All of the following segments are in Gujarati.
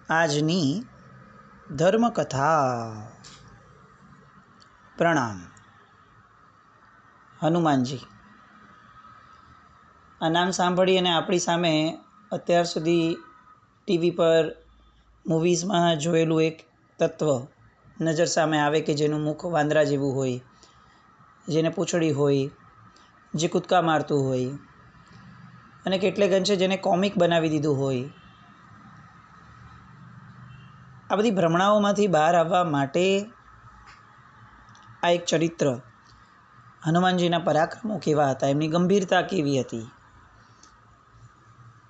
આજની ધર્મકથા. પ્રણામ. હનુમાનજી. આ નામ સાંભળી અને આપણી સામે અત્યાર સુધી ટીવી પર મૂવીઝમાં જોયેલું એક તત્વ નજર સામે આવે કે જેનું મુખ વાંદરા જેવું હોય, જેને પૂંછડી હોય, જે કૂદકા મારતું હોય, અને કેટલેક અંશે જેને કોમિક બનાવી દીધું હોય. આ બધી ભ્રમણાઓમાંથી બહાર આવવા માટે આ એક ચરિત્ર, હનુમાનજીના પરાક્રમો કેવા હતા, એમની ગંભીરતા કેવી હતી,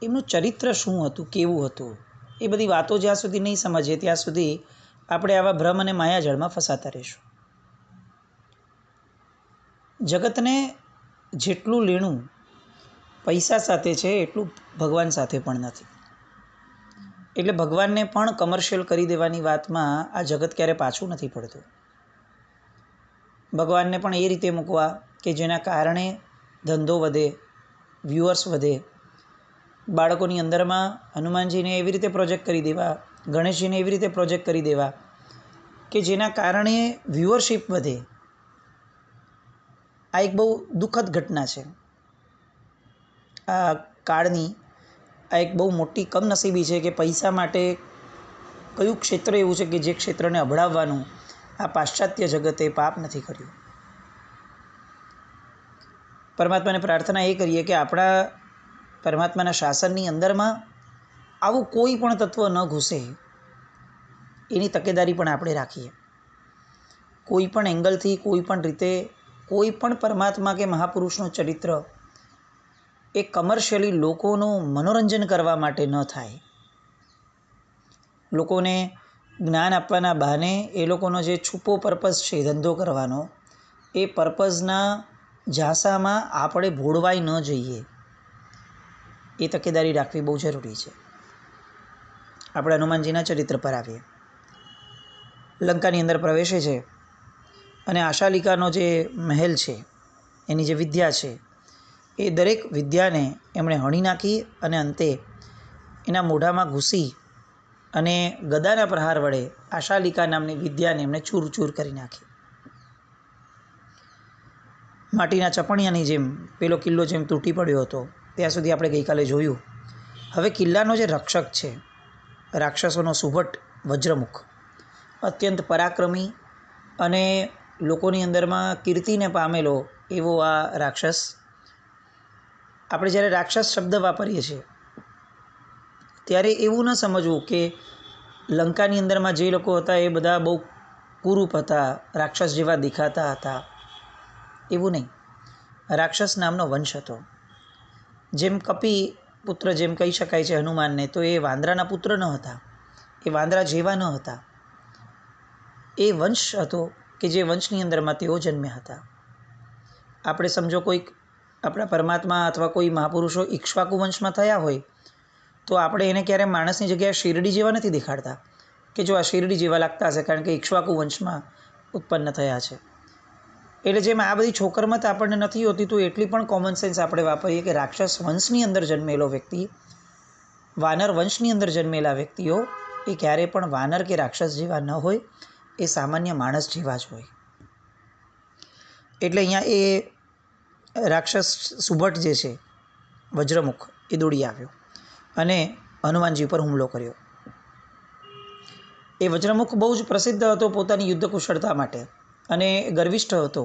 એમનું ચરિત્ર શું હતું, કેવું હતું, એ બધી વાતો જ્યાં સુધી નહીં સમજીએ ત્યાં સુધી આપણે આવા ભ્રમ અને માયાજાળમાં ફસાતા રહીશું. જગતને જેટલું લેણું પૈસા સાથે છે એટલું ભગવાન સાથે પણ નથી. એટલે ભગવાનને પણ કમર્શિયલ કરી દેવાની વાતમાં આ જગત ક્યારે પાછું નથી પડતું. ભગવાનને પણ એ રીતે મૂકવા કે જેના કારણે ધંધો વધે, વ્યુઅર્સ વધે. બાળકોની અંદરમાં હનુમાનજીને એવી રીતે પ્રોજેક્ટ કરી દેવા, ગણેશજીને એવી રીતે પ્રોજેક્ટ કરી દેવા કે જેના કારણે વ્યુઅરશિપ વધે. આ એક બહુ દુઃખદ ઘટના છે. આ કાળની આ એક બહુ મોટી કમનસીબી છે કે પૈસા માટે કયું ક્ષેત્ર એવું છે કે જે ક્ષેત્રને અભડાવવાનું આ પાશ્ચાત્ય જગતે પાપ નથી કર્યું. પરમાત્માને પ્રાર્થના એ કરીએ કે આપણા પરમાત્માના શાસનની અંદરમાં આવું કોઈ પણ તત્વ ન ઘૂસે, એની તકેદારી પણ આપણે રાખીએ. કોઈ પણ એંગલથી, કોઈ પણ રીતે, કોઈ પણ પરમાત્મા કે મહાપુરુષનું ચરિત્ર એ કમર્શિયલી લોકોનું મનોરંજન કરવા માટે ન થાય. લોકોને જ્ઞાન આપવાના બહાને એ લોકોનો જે છુપો પર્પઝ છે ધંધો કરવાનો, એ પર્પઝના ઝાંસામાં આપણે ભોળવાઈ ન જઈએ, એ તકેદારી રાખવી બહુ જરૂરી છે. આપણે હનુમાનજીના ચરિત્ર પર આવીએ. લંકાની અંદર પ્રવેશે છે અને આશાલિકાનો જે મહેલ છે, એની જે વિદ્યા છે, એ દરેક વિદ્યાને એમણે હણી નાખી અને અંતે એના મોઢામાં ઘૂસી અને ગદાના પ્રહાર વડે આશાલિકા નામની વિદ્યાને એમણે ચૂર કરી નાખી. માટીના ચપણિયાની જેમ પેલો કિલ્લો જેમ તૂટી પડ્યો હતો ત્યાં સુધી આપણે ગઈકાલે જોયું. હવે કિલ્લાનો જે રક્ષક છે, રાક્ષસોનો સુભટ વજ્રમુખ, અત્યંત પરાક્રમી અને લોકોની અંદરમાં કીર્તિને પામેલો એવો આ રાક્ષસ. આપણે જ્યારે રાક્ષસ શબ્દ વાપરીએ છીએ ત્યારે એવું ન સમજવું કે લંકાની અંદરમાં જે લોકો હતા એ બધા બહુ કુરૂપ હતા, રાક્ષસ જેવા દેખાતા હતા, એવું નહીં. રાક્ષસ નામનો વંશ હતો. જેમ કપી પુત્ર જેમ કહી શકાય છે હનુમાનને, તો એ વાંદરાના પુત્ર ન હતા, એ વાંદરા જેવા ન હતા. એ વંશ હતો કે જે વંશની અંદરમાં તેઓ જન્મ્યા હતા. આપણે સમજો કોઈક આપણા પરમાત્મા અથવા કોઈ મહાપુરુષો ઇક્ષ્વાકુ વંશમાં થયા હોય તો આપણે એને ક્યારે માણસની જગ્યાએ શેરડી જેવા નથી દેખાડતા કે જો આ શેરડી જેવા લાગતા હશે કારણ કે ઇક્ષ્વાકુ વંશમાં ઉત્પન્ન થયા છે. એટલે જેમ આ બધી છોકરમત આપણને નથી હોતી, તો એટલી પણ કોમન સેન્સ આપણે વાપરીએ કે રાક્ષસ વંશની અંદર જન્મેલો વ્યક્તિ, વાનર વંશની અંદર જન્મેલા વ્યક્તિઓ એ ક્યારેય પણ વાનર કે રાક્ષસ જેવા ન હોય, એ સામાન્ય માણસ જેવા જ હોય. એટલે અહીંયા એ રાક્ષસ સુભટ જે છે વજ્રમુખ, એ દોડી આવ્યો અને હનુમાનજી પર હુમલો કર્યો. એ વજ્રમુખ બહુ જ પ્રસિદ્ધ હતો પોતાની યુદ્ધ કુશળતા માટે અને ગર્વિષ્ઠ હતો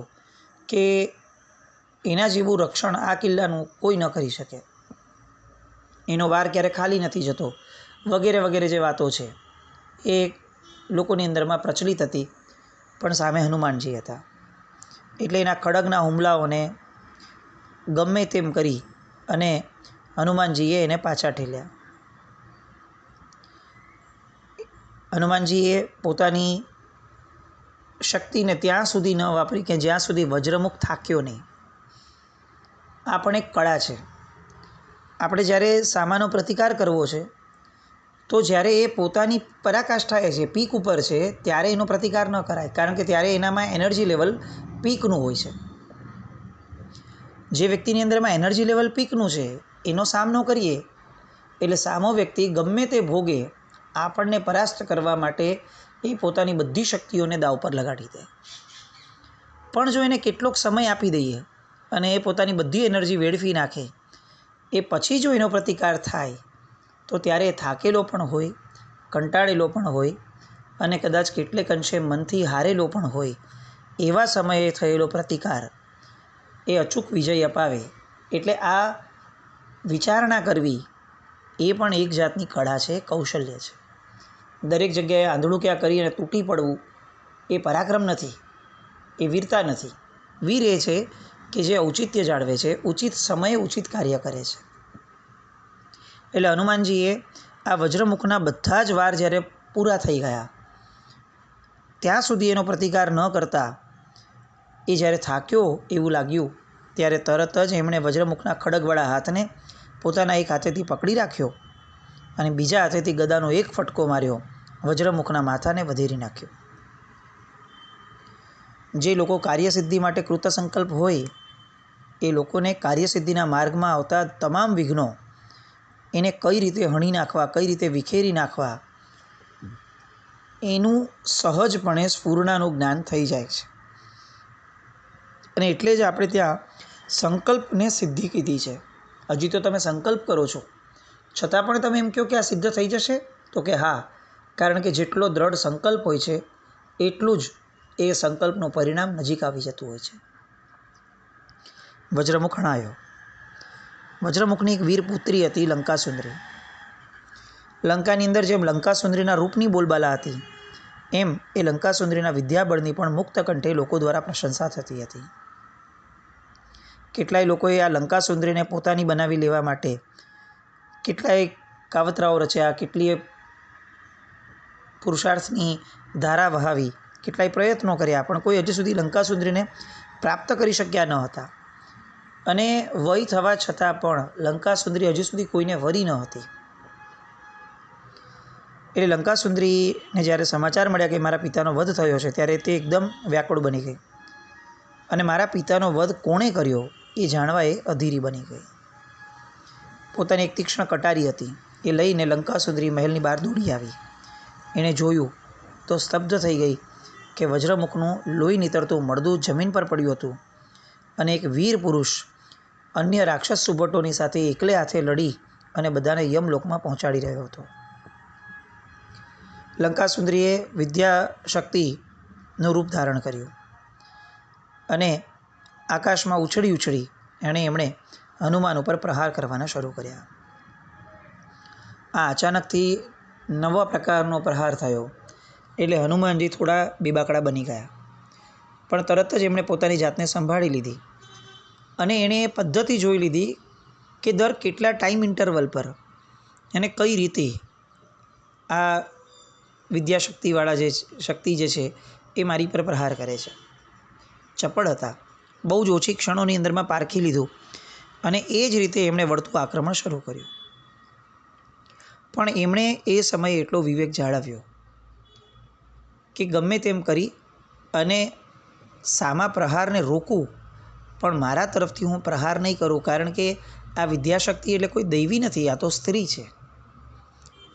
કે એના જેવું રક્ષણ આ કિલ્લાનું કોઈ ન કરી શકે, એનો વાર ક્યારે ખાલી નથી જતો, વગેરે વગેરે જે વાતો છે એ લોકોની અંદરમાં પ્રચલિત હતી. પણ સામે હનુમાનજી હતા એટલે એના ખડગના હુમલાઓને ગમે તેમ કરી અને હનુમાનજીએ એને પાછા ઠેલ્યા. હનુમાનજીએ પોતાની શક્તિને ત્યાં સુધી ન વાપરી કે જ્યાં સુધી વજ્રમુખ થાક્યો નહીં. આ પણ એક કળા છે. આપણે જ્યારે સામાનો પ્રતિકાર કરવો છે તો જ્યારે એ પોતાની પરાકાષ્ઠાએ છે, પીક ઉપર છે, ત્યારે એનો પ્રતિકાર ન કરાય, કારણ કે ત્યારે એનામાં એનર્જી લેવલ પીકનું હોય છે. જે વ્યક્તિની અંદરમાં એનર્જી લેવલ પીકનું છે એનો સામનો કરીએ એટલે સામો વ્યક્તિ ગમે તે ભોગે આપણને પરાસ્ત કરવા માટે એ પોતાની બધી શક્તિઓને દાવ પર લગાડી દે. પણ જો એને કેટલોક સમય આપી દઈએ અને એ પોતાની બધી એનર્જી વેડફી નાખે, એ પછી જો એનો પ્રતિકાર થાય તો ત્યારે એ થાકેલો પણ હોય, કંટાળેલો પણ હોય અને કદાચ કેટલેક અંશે મનથી હારેલો પણ હોય. એવા સમયે થયેલો પ્રતિકાર એ અચૂક વિજય અપાવે. એટલે આ વિચારણા કરવી એ પણ એક જાતની કળા છે, કૌશલ્ય છે. દરેક જગ્યાએ આંધળું ક્યાં કરી અને તૂટી પડવું એ પરાક્રમ નથી, એ વીરતા નથી. વીર એ છે કે જે ઔચિત્ય જાળવે છે, ઉચિત સમયે ઉચિત કાર્ય કરે છે. એટલે હનુમાનજીએ આ વજ્રમુખના બધા જ વાર જ્યારે પૂરા થઈ ગયા ત્યાં સુધી એનો પ્રતિકાર ન કરતા એ જ્યારે થાક્યો એવું લાગ્યું ત્યારે તરત જ એમણે વજ્રમુખના ખડગવાળા હાથને પોતાના એક હાથેથી પકડી રાખ્યો અને બીજા હાથેથી ગદાનો એક ફટકો માર્યો, વજ્રમુખના માથાને વધેરી નાખ્યો. જે લોકો કાર્યસિદ્ધિ માટે કૃતસંકલ્પ હોય એ લોકોને કાર્યસિદ્ધિના માર્ગમાં આવતા તમામ વિઘ્નો એને કઈ રીતે હણી નાખવા, કઈ રીતે વિખેરી નાખવા, એનું સહજપણે સ્ફૂર્ણાનું જ્ઞાન થઈ જાય છે. અને એટલે જ આપણે ત્યાં સંકલ્પને સિદ્ધિ કીધી છે. હજી તો તમે સંકલ્પ કરો છો, છતાં પણ તમે એમ કહો કે આ સિદ્ધ થઈ જશે, તો કે હા, કારણ કે જેટલો દ્રઢ સંકલ્પ હોય છે એટલું જ એ સંકલ્પનું પરિણામ નજીક આવી જતું હોય છે. વજ્રમુખ હણાયો. વજ્રમુખની એક વીર પુત્રી હતી લંકાસુંદરી. લંકાની અંદર જેમ લંકાસુંદરીના રૂપની બોલબાલા હતી એમ એ લંકાસુંદરીના વિદ્યાબળની પણ મુક્ત કંઠે લોકો દ્વારા પ્રશંસા થતી હતી. કેટલાય લોકોએ આ લંકાસુંદરીને પોતાની બનાવી લેવા માટે કેટલાય કાવતરાઓ રચ્યા, કેટલીય પુરુષાર્થની ધારા વહાવી, કેટલાય પ્રયત્નો કર્યા, પણ કોઈ હજી સુધી લંકાસુંદરીને પ્રાપ્ત કરી શક્યા ન હતા. અને વય થવા છતાં પણ લંકાસુંદરી હજી સુધી કોઈને વરી ન હતી. એટલે લંકાસુંદરીને જ્યારે સમાચાર મળ્યા કે મારા પિતાનો વધ થયો છે ત્યારે તે એકદમ વ્યાકુળ બની ગઈ અને મારા પિતાનો વધ કોણે કર્યો એ જાણવા એ અધીરી બની ગઈ. પોતાની એક તીક્ષ્ણ કટારી હતી એ લઈને લંકાસુંદરી મહેલની બહાર દોડી આવી. એણે જોયું તો સ્તબ્ધ થઈ ગઈ કે વજ્રમુખનું લોહી નીતરતું મળદું જમીન પર પડ્યું હતું અને એક વીર પુરુષ અન્ય રાક્ષસ સુભટોની સાથે એકલે હાથે લડી અને બધાને યમલોકમાં પહોંચાડી રહ્યો હતો. લંકાસુંદરીએ વિદ્યાશક્તિનું રૂપ ધારણ કર્યું અને આકાશમાં ઉછળી એમણે હનુમાન ઉપર પ્રહાર કરવાના શરૂ કર્યા. આ અચાનકથી નવા પ્રકારનો પ્રહાર થયો એટલે હનુમાનજી થોડા બેબાકડા બની ગયા. પણ તરત જ એમણે પોતાની જાતને સંભાળી લીધી અને એણે એ પદ્ધતિ જોઈ લીધી કે દર કેટલા ટાઈમ ઇન્ટરવલ પર અને કઈ રીતે આ વિદ્યાશક્તિવાળા જે શક્તિ જે છે એ મારી પર પ્રહાર કરે છે. ચપળ હતા, બહુ જ ઓછી ક્ષણોની અંદરમાં પારખી લીધું અને એ જ રીતે એમણે વળતું આક્રમણ શરૂ કર્યું. પણ એમણે એ સમયે એટલો વિવેક જાળવ્યો કે ગમે તેમ કરી અને સામા પ્રહારને રોકું, પણ મારા તરફથી હું પ્રહાર નહીં કરું, કારણ કે આ વિદ્યાશક્તિ એટલે કોઈ દૈવી નથી, આ તો સ્ત્રી છે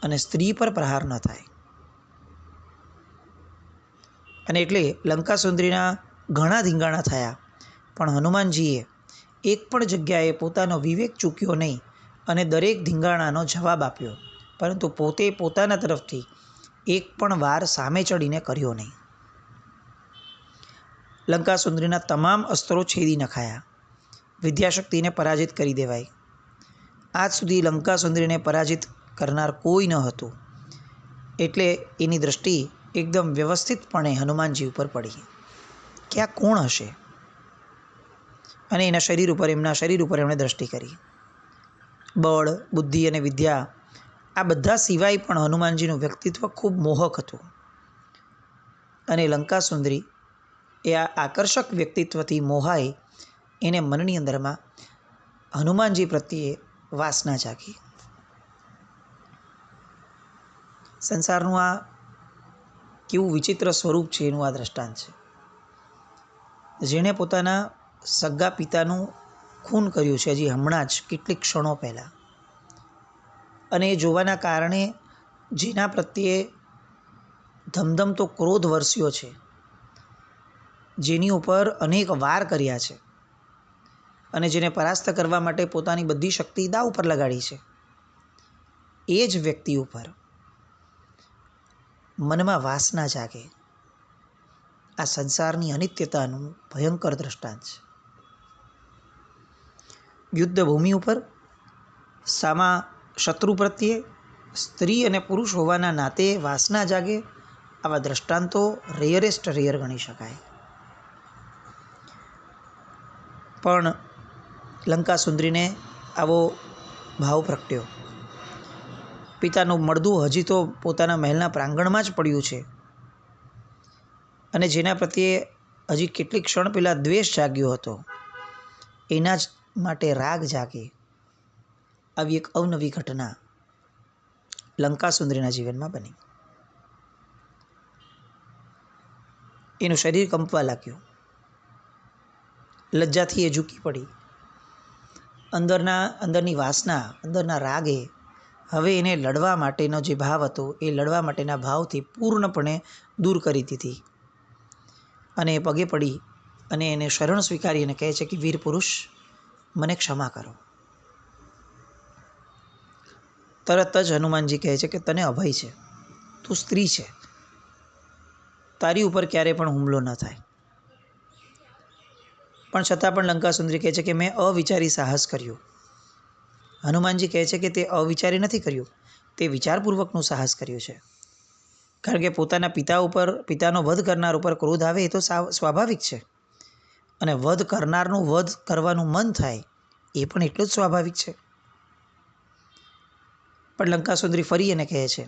અને સ્ત્રી પર પ્રહાર ન થાય. અને એટલે લંકાસુંદરીના ઘણા ધીંગાણા થયા, પણ હનુમાનજીએ એક પણ જગ્યાએ પોતાનો વિવેક ચૂક્યો નહીં અને દરેક ધીંગાણાનો જવાબ આપ્યો, પરંતુ પોતે પોતાના તરફથી એક પણ વાર સામે ચડીને કર્યો નહીં. લંકાસુંદરીના તમામ અસ્ત્રો છેદી નખાયા, વિદ્યાશક્તિને પરાજિત કરી દેવાઈ. આજ સુધી લંકાસુંદરીને પરાજિત કરનાર કોઈ ન હતું. એટલે એની દૃષ્ટિ એકદમ વ્યવસ્થિતપણે હનુમાનજી ઉપર પડી કે આ કોણ હશે, અને એમના શરીર ઉપર એમણે દૃષ્ટિ કરી. બળ, બુદ્ધિ અને વિદ્યા આ બધા સિવાય પણ હનુમાનજીનું વ્યક્તિત્વ ખૂબ મોહક હતું અને લંકાસુંદરી એ આ આકર્ષક વ્યક્તિત્વથી મોહાઈ એને મનની અંદરમાં હનુમાનજી પ્રત્યે વાસના જાગી. સંસારનું આ કેવું વિચિત્ર સ્વરૂપ છે એનું આ દ્રષ્ટાંત છે. જેણે પોતાના સગા પિતાનું ખૂન કર્યું છે હજી હમણાં જ કેટલીક ક્ષણો પહેલાં, અને એ જોવાના કારણે જેના પ્રત્યે ધમધમતો ક્રોધ વરસ્યો છે, જેની ઉપર અનેક વાર કર્યા છે અને જેને પરાસ્ત કરવા માટે પોતાની બધી શક્તિ દાવ ઉપર લગાડી છે, એ જ વ્યક્તિ ઉપર મનમાં વાસના જાગે. આ સંસારની અનિત્યતાનું ભયંકર દ્રષ્ટાંત છે. યુદ્ધ ભૂમિ ઉપર સામા શત્રુ પ્રત્યે સ્ત્રી અને પુરુષ હોવાના નાતે વાસના જાગે, આવા દ્રષ્ટાંતો રેયરેસ્ટ રેયર ગણી શકાય. પણ લંકાસુંદરીને આવો ભાવ પ્રગટ્યો. પિતાનું મળદું હજી તો પોતાના મહેલના પ્રાંગણમાં જ પડ્યું છે અને જેના પ્રત્યે હજી કેટલીક ક્ષણ પહેલાં દ્વેષ જાગ્યો હતો, એના જ માટે રાગ જાગે. આવી એક અવનવી ઘટના લંકાસુંદરીના જીવનમાં બની. એનું શરીર કંપવા લાગ્યું. લજ્જાથી એ ઝૂકી પડી. અંદરની વાસના, અંદરના રાગે હવે એને લડવા માટેનો જે ભાવ હતો એ લડવા માટેના ભાવથી પૂર્ણપણે દૂર કરી દીધી અને એ પગે પડી અને એને શરણ સ્વીકારી અને કહે છે કે વીર પુરુષ, મને ક્ષમા કરો. તરત જ હનુમાનજી કહે છે કે તને અભય છે, તું સ્ત્રી છે, તારી ઉપર ક્યારેય પણ હુમલો ન થાય. પણ છતાં પણ લંકાસુંદરી કહે છે કે મેં અવિચારી સાહસ કર્યું. હનુમાનજી કહે છે કે તે અવિચારી નથી કર્યું, તે વિચારપૂર્વકનું સાહસ કર્યું છે. કારણ કે પોતાના પિતાનો વધ કરનાર ઉપર ક્રોધ આવે એ તો સ્વાભાવિક છે, અને વધ કરનારનું વધ કરવાનું મન થાય એ પણ એટલું જ સ્વાભાવિક છે. પણ લંકાસુંદરી ફરી એને કહે છે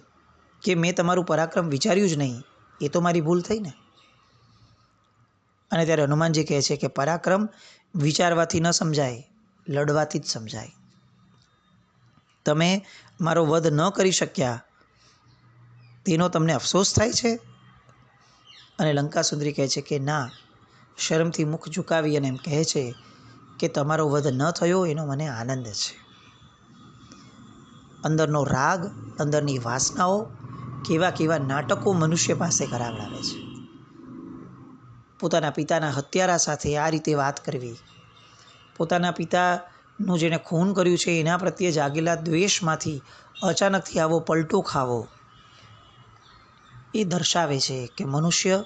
કે મેં તમારું પરાક્રમ વિચાર્યું જ નહીં, એ તો મારી ભૂલ થઈ ને. અને ત્યારે હનુમાનજી કહે છે કે પરાક્રમ વિચારવાથી ન સમજાય, લડવાથી જ સમજાય. તમે મારો વધ ન કરી શક્યા તેનો તમને અફસોસ થાય છે? અને લંકાસુંદરી કહે છે કે ના, શરમથી મુખ ઝુકાવી અને એમ કહે છે કે તમારો વધ ન થયો એનો મને આનંદ છે. અંદરનો રાગ, અંદરની વાસનાઓ કેવા કેવા નાટકો મનુષ્ય પાસે કરાવડાવે છે. પોતાના પિતાના હત્યારા સાથે આ રીતે વાત કરવી, પોતાના પિતાનું જેણે ખૂન કર્યું છે એના પ્રત્યે જાગેલા દ્વેષમાંથી અચાનકથી આવો પલટો ખાવો, એ દર્શાવે છે કે મનુષ્ય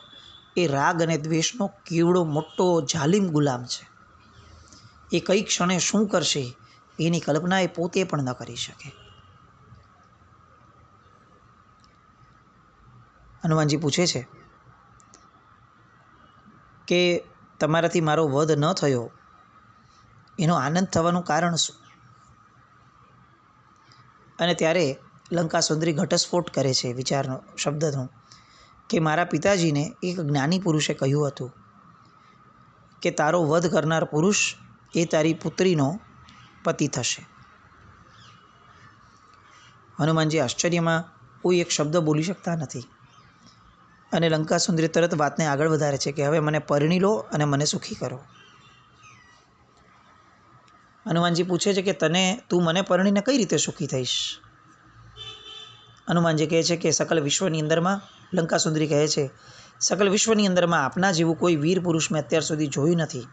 એ રાગ અને દ્વેષનો કેવડો મોટો જાલિમ ગુલામ છે. એ કઈ ક્ષણે શું કરશે એની કલ્પના એ પોતે પણ ન કરી શકે. હનુમાનજી પૂછે છે કે તમારાથી મારો વધ ન થયો એનો આનંદ થવાનું કારણ શું? અને ત્યારે લંકાસુંદરી ઘટસ્ફોટ કરે છે વિચારનો, શબ્દનો, કે મારા પિતાજીને એક જ્ઞાની પુરુષે કહ્યું હતું કે તારો વધ કરનાર પુરુષ એ તારી પુત્રીનો પતિ થશે. હનુમાનજી આશ્ચર્યમાં કોઈ એક શબ્દ બોલી શકતા નથી અને લંકાસુંદરી તરત વાતને આગળ વધારે છે કે હવે મને પરણી લો અને મને સુખી કરો. હનુમાનજી પૂછે છે કે તું મને પરણીને કઈ રીતે સુખી થઈશ? હનુમાનજી કહે છે કે સકલ વિશ્વની અંદરમાં, લંકાસુંદરી કહે છે, સકલ વિશ્વની અંદરમાં આપના જેવું કોઈ વીર પુરુષ મેં અત્યાર સુધી જોયું નથી.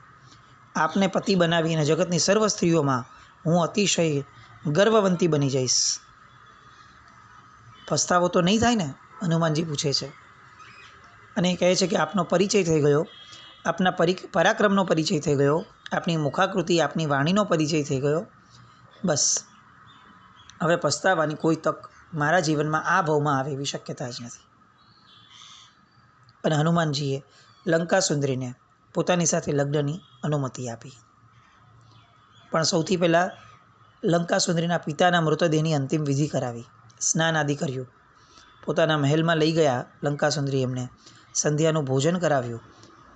આપને પતિ બનાવીને જગતની સર્વ સ્ત્રીઓમાં હું અતિશય ગર્વવંતી બની જઈશ. પસ્તાવો તો નહીં થાય ને? હનુમાનજી પૂછે છે. અને એ કહે છે કે આપનો પરિચય થઈ ગયો, આપના પરાક્રમનો પરિચય થઈ ગયો, આપની મુખાકૃતિ, આપની વાણીનો પરિચય થઈ ગયો. બસ હવે પસ્તાવાની કોઈ તક મારા જીવનમાં આ ભાવમાં આવે એવી શક્યતા જ નથી. અને હનુમાનજીએ લંકાસુંદરીને પોતાની સાથે લગ્નની અનુમતિ આપી. પણ સૌથી પહેલાં લંકાસુંદરીના પિતાના મૃતદેહની અંતિમ વિધિ કરાવી, સ્નાન આદિ કર્યું, પોતાના મહેલમાં લઈ ગયા લંકાસુંદરી, એમને સંધ્યાનું ભોજન કરાવ્યું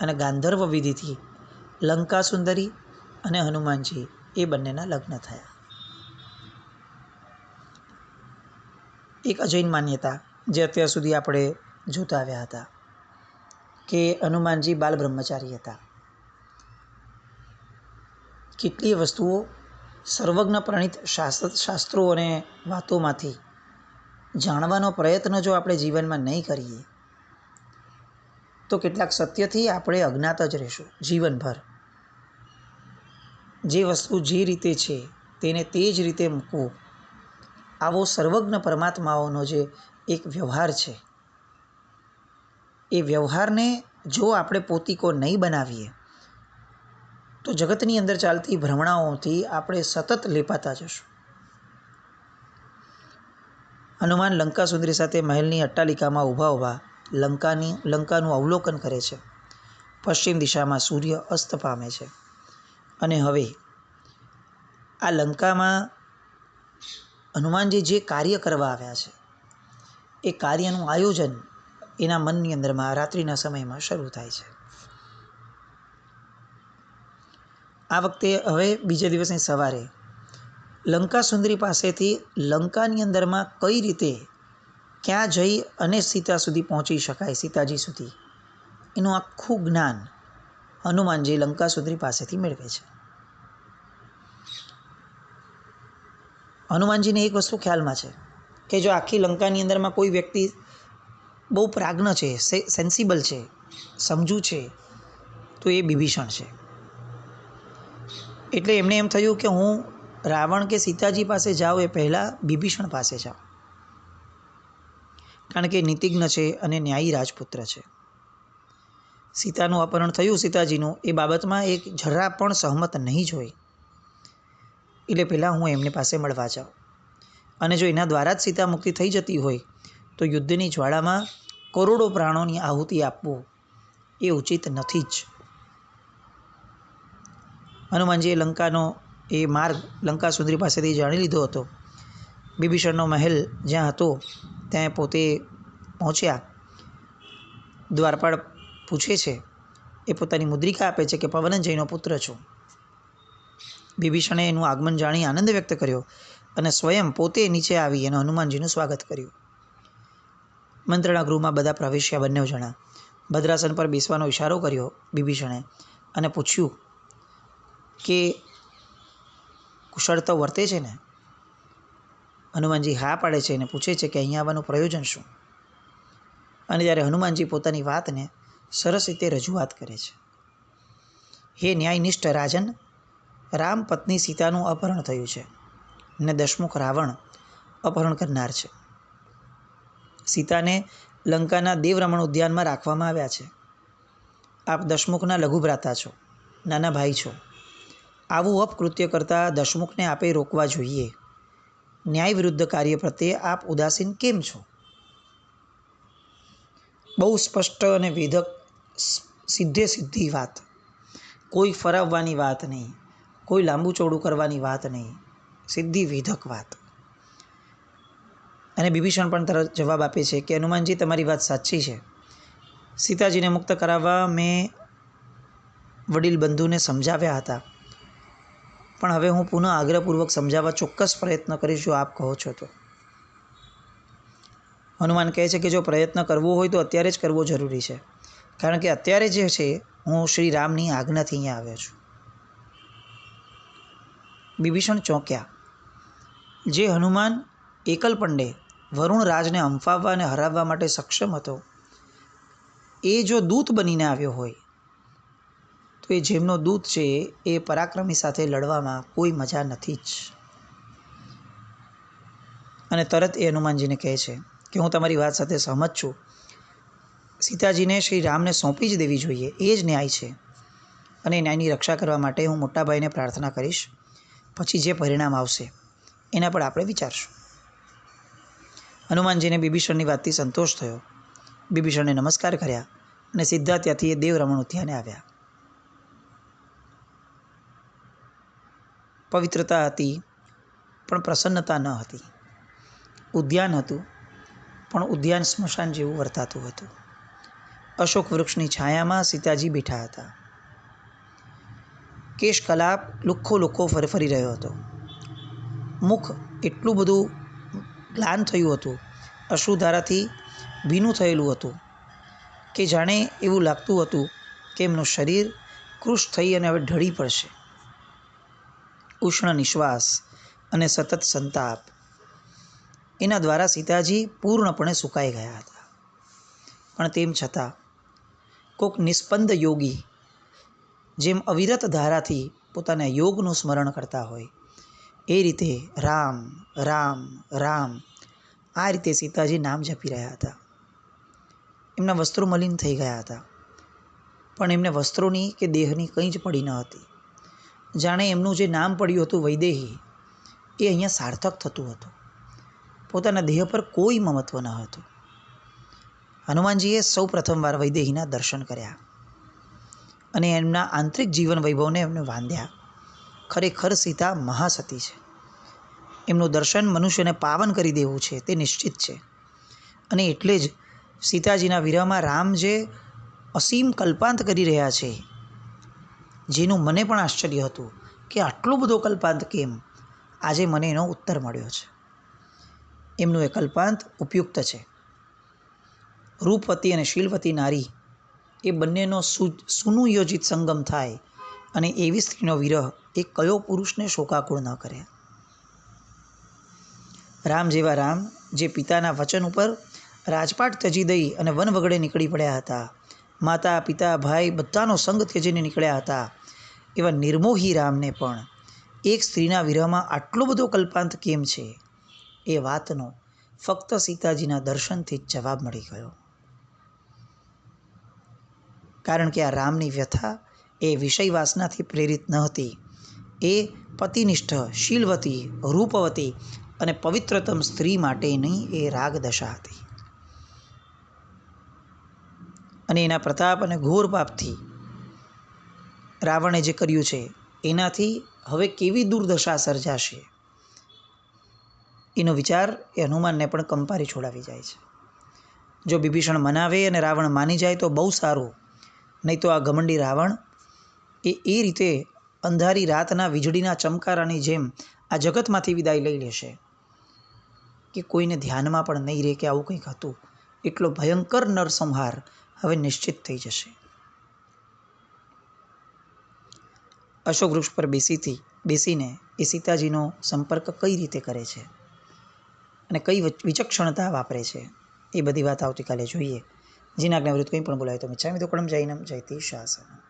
અને ગાંધર્વ વિધિથી લંકાસુંદરી અને હનુમાનજી એ બંનેના લગ્ન થયા. એક અજૈન માન્યતા જે અત્યાર સુધી આપણે જોતા આવ્યા હતા કે હનુમાનજી બાલ બ્રહ્મચારી હતા. કેટલીય વસ્તુઓ સર્વજ્ઞ પ્રણીત શાસ્ત્રો અને વાતોમાંથી જાણવાનો પ્રયત્ન જો આપણે જીવનમાં નહીં કરીએ તો કેટલાક સત્યથી આપણે અજ્ઞાત જ રહીશું જીવનભર. જે વસ્તુ જે રીતે છે તેને તે જ રીતે મૂકવું, આવો સર્વજ્ઞ પરમાત્માઓનો જે એક વ્યવહાર છે, એ વ્યવહારને જો આપણે પોતીકો નહીં બનાવીએ તો જગતની અંદર ચાલતી ભ્રમણાઓથી આપણે સતત લેપાતા જશું. હનુમાન લંકા સુંદરી સાથે મહેલની અટ્ટાલિકામાં ઊભા લંકાનું અવલોકન કરે છે. પશ્ચિમ દિશામાં સૂર્ય અસ્ત પામે છે અને હવે આ લંકામાં હનુમાનજી જે કાર્ય કરવા આવ્યા છે એ કાર્યનું આયોજન એના મનની અંદરમાં રાત્રિના સમયમાં શરૂ થાય છે. આ વખતે હવે બીજા દિવસની સવારે લંકા સુંદરી પાસેથી લંકાની અંદરમાં કઈ રીતે ક્યાં જઈ અને સીતા સુધી પહોંચી શકાય, સીતાજી સુધી, એનું આખું જ્ઞાન હનુમાનજી લંકા સુંદરી પાસેથી મેળવે છે. હનુમાનજીને એક વસ્તુ ખ્યાલમાં છે કે જો આખી લંકાની અંદરમાં કોઈ વ્યક્તિ બહુ પ્રાજ્ઞ છે, સેન્સિબલ છે, સમજુ છે, તો એ વિભીષણ છે. એટલે એમને એમ થયું કે હું રાવણ કે સીતાજી પાસે જાઉં એ પહેલાં વિભીષણ પાસે જાઉં, કારણ કે નીતિજ્ઞ છે અને ન્યાયી રાજપુત્ર છે. સીતાનું અપહરણ થયું સીતાજીનું, એ બાબતમાં એક જરા પણ સહમત નહીં જ હોય, એટલે પહેલાં હું એમની પાસે મળવા જાઉં. અને જો એના દ્વારા જ સીતા મુક્તિ થઈ જતી હોય તો યુદ્ધની જ્વાળામાં કરોડો પ્રાણોની આહુતિ આપવું એ ઉચિત નથી જ. હનુમાનજીએ લંકાનો એ માર્ગ લંકા સુંદરી પાસેથી જાણી લીધો હતો. વિભીષણનો મહેલ જ્યાં હતો ત્યાં પોતે પહોંચ્યા. દ્વારપાળ પૂછે છે, એ પોતાની મુદ્રિકા આપે છે કે પવનંજયનો પુત્ર છું. વિભીષણે એનું આગમન જાણી આનંદ વ્યક્ત કર્યો અને સ્વયં પોતે નીચે આવી અને હનુમાનજીનું સ્વાગત કર્યું. મંત્રણા ગૃહમાં બધા પ્રવેશ્યા, બંને જણા. ભદ્રાસન પર બેસવાનો ઇશારો કર્યો વિભીષણે અને પૂછ્યું કે કુશળ તો વર્તે છે ને? હનુમાનજી હા પાડે છે અને પૂછે છે કે અહીંયા આવવાનું પ્રયોજન શું? અને ત્યારે હનુમાનજી પોતાની વાતને સરસ રીતે રજૂઆત કરે છે. હે ન્યાયનિષ્ઠ રાજન, રામ પત્ની સીતાનું અપહરણ થયું છે ને દશમુખ રાવણ અપહરણ કરનાર છે. સીતાને લંકાના દેવરમણ ઉદ્યાનમાં રાખવામાં આવ્યા છે. આપ દશમુખના લઘુભ્રાતા છો, નાના ભાઈ છો. આવું અપકૃત્ય કરતાં દશમુખને આપે રોકવા જોઈએ. ન્યાય વિરુદ્ધ કાર્ય પ્રત્યે આપ ઉદાસીન કેમ છો? બહુ સ્પષ્ટ અને વેધક, સીધી વાત, કોઈ ફરાવવાની વાત નહીં, કોઈ લાંબુ ચોડું કરવાની વાત નહીં, સીધી વેધક વાત. અને વિભીષણ પણ તરત જવાબ આપે છે કે હનુમાનજી, તમારી વાત સાચી છે. સીતાજીને મુક્ત કરાવવા મેં વડીલ બંધુને સમજાવ્યા હતા, પણ હવે હું પુનઃ આગ્રહપૂર્વક સમજાવવા ચોક્કસ પ્રયત્ન કરીશ જો આપ કહો છો તો. હનુમાન કહે છે કે જો પ્રયત્ન કરવો હોય તો અત્યારે જ કરવો જરૂરી છે, કારણ કે અત્યારે જે છે હું શ્રી રામની આજ્ઞાથી અહીંયા આવ્યો છું. વિભીષણ ચોંક્યા. જે હનુમાન એકલપંડે વરુણ રાજને અંફાવવા અને હરાવવા માટે સક્ષમ હતો, એ જો દૂત બનીને આવ્યો હોય તો એ જેમનો દૂત છે એ પરાક્રમી સાથે લડવામાં કોઈ મજા નથી જ. અને તરત એ હનુમાનજીને કહે છે કે હું તમારી વાત સાથે સહમત છું. સીતાજીને શ્રી રામને સોંપી જ દેવી જોઈએ, એ જ ન્યાય છે. અને ન્યાયની રક્ષા કરવા માટે હું મોટા ભાઈને પ્રાર્થના કરીશ. પછી જે પરિણામ આવશે એના પર આપણે વિચારશું. હનુમાનજીને વિભીષણની વાતથી સંતોષ થયો. વિભીષણને નમસ્કાર કર્યા અને સીધા ત્યાંથી એ દેવરમણ ઉદ્યાને આવ્યા. પવિત્રતા હતી પણ પ્રસન્નતા ન હતી. ઉદ્યાન હતું પણ ઉદ્યાન સ્મશાન જેવું વર્તાતું હતું. અશોક વૃક્ષની છાયામાં સીતાજી બેઠા હતા. કેશ કલાપ લુખ્ખો ફરી રહ્યો હતો. મુખ એટલું બધું ગ્લાન થયું હતું, અશ્રુધારાથી ભીનું થયેલું હતું કે જાણે એવું લાગતું હતું કે એમનું શરીર કૃશ થઈ અને હવે ઢળી પડશે. ઉષ્ણ નિશ્વાસ અને સતત સંતાપ. એના દ્વારા સીતાજી પૂર્ણપણે સુકાઈ ગયા હતા. પણ તેમ છતાં કોઈક નિસ્પંદ યોગી જેમ અવિરત ધારાથી પોતાના યોગનું સ્મરણ કરતા હોય એ રીતે રામ રામ રામ આ રીતે સીતાજી નામ જપી રહ્યા હતા. એમના વસ્ત્રો મલિન થઈ ગયા હતા, પણ એમને વસ્ત્રોની કે દેહની કંઈ જ પડી ન હતી. જાણે એમનું જે નામ પડ્યું હતું વૈદેહી એ અહીંયા સાર્થક થતું હતું. પોતાના દેહ પર કોઈ મમત્વ ન હતું. હનુમાનજીએ સૌ પ્રથમવાર વૈદેહીના દર્શન કર્યા અને એમના આંતરિક જીવન વૈભવને એમને વાંધ્યા. ખરેખર સીતા મહાસતી છે. એમનું દર્શન મનુષ્યને પાવન કરી દેવું છે તે નિશ્ચિત છે. અને એટલે જ સીતાજીના વિરહમાં રામ જે અસીમ કલ્પાંત કરી રહ્યા છે, જેનું મને પણ આશ્ચર્ય હતું કે આટલો બધો કલ્પાંત કેમ, આજે મને એનો ઉત્તર મળ્યો છે. એમનું એ કલ્પાંત ઉપયુક્ત છે. રૂપવતી અને શીલવતી નારી એ બંનેનો સુનિયોજિત સંગમ થાય અને એવી સ્ત્રીનો વિરહ એ કયો પુરુષને શોકાકુળ ન કરે. રામ જેવા રામ જે પિતાના વચન ઉપર રાજપાટ ત્યજી દઈ અને વન વગડે નીકળી પડ્યા હતા, માતા પિતા ભાઈ બધાનો સંગ ત્યજીને નીકળ્યા હતા, એવા નિર્મોહી રામને પણ એક સ્ત્રીના વિરહમાં આટલો બધો કલ્પાંત કેમ છે, એ વાતનો ફક્ત સીતાજીના દર્શનથી જ જવાબ મળી ગયો. કારણ કે આ રામની વ્યથા એ વિષય વાસનાથી પ્રેરિત ન હતી. એ પતિનિષ્ઠ, શીલવતી, રૂપવતી અને પવિત્રતમ સ્ત્રી માટેની એ રાગ દશા હતી. અને એના પ્રતાપ અને ઘોર પાપથી રાવણે જે કર્યું છે એનાથી હવે કેવી દુર્દશા સર્જાશે એનો વિચાર એ હનુમાનને પણ કંપારી છોડાવી જાય છે. જો વિભીષણ મનાવે અને રાવણ માની જાય તો બહુ સારું, નહીં તો આ ઘમંડી રાવણ એ રીતે અંધારી રાતના વીજળીના ચમકારાની જેમ આ જગતમાંથી વિદાય લઈ લેશે કે કોઈને ધ્યાનમાં પણ નહીં રહે કે આવું કંઈક હતું. એટલો ભયંકર નરસંહાર હવે નિશ્ચિત થઈ જશે. અશોક વૃક્ષ પર બેસીને એ સીતાજીનો સંપર્ક કઈ રીતે કરે છે અને કઈ વિચક્ષણતા વાપરે છે, એ બધી વાત આવતીકાલે જોઈએ. જીના આજ્ઞાવૃત્ત કંઈ પણ બોલાય તો મિચ્છામિ દુક્કડમ જૈનમ જયતિ શાસનમ.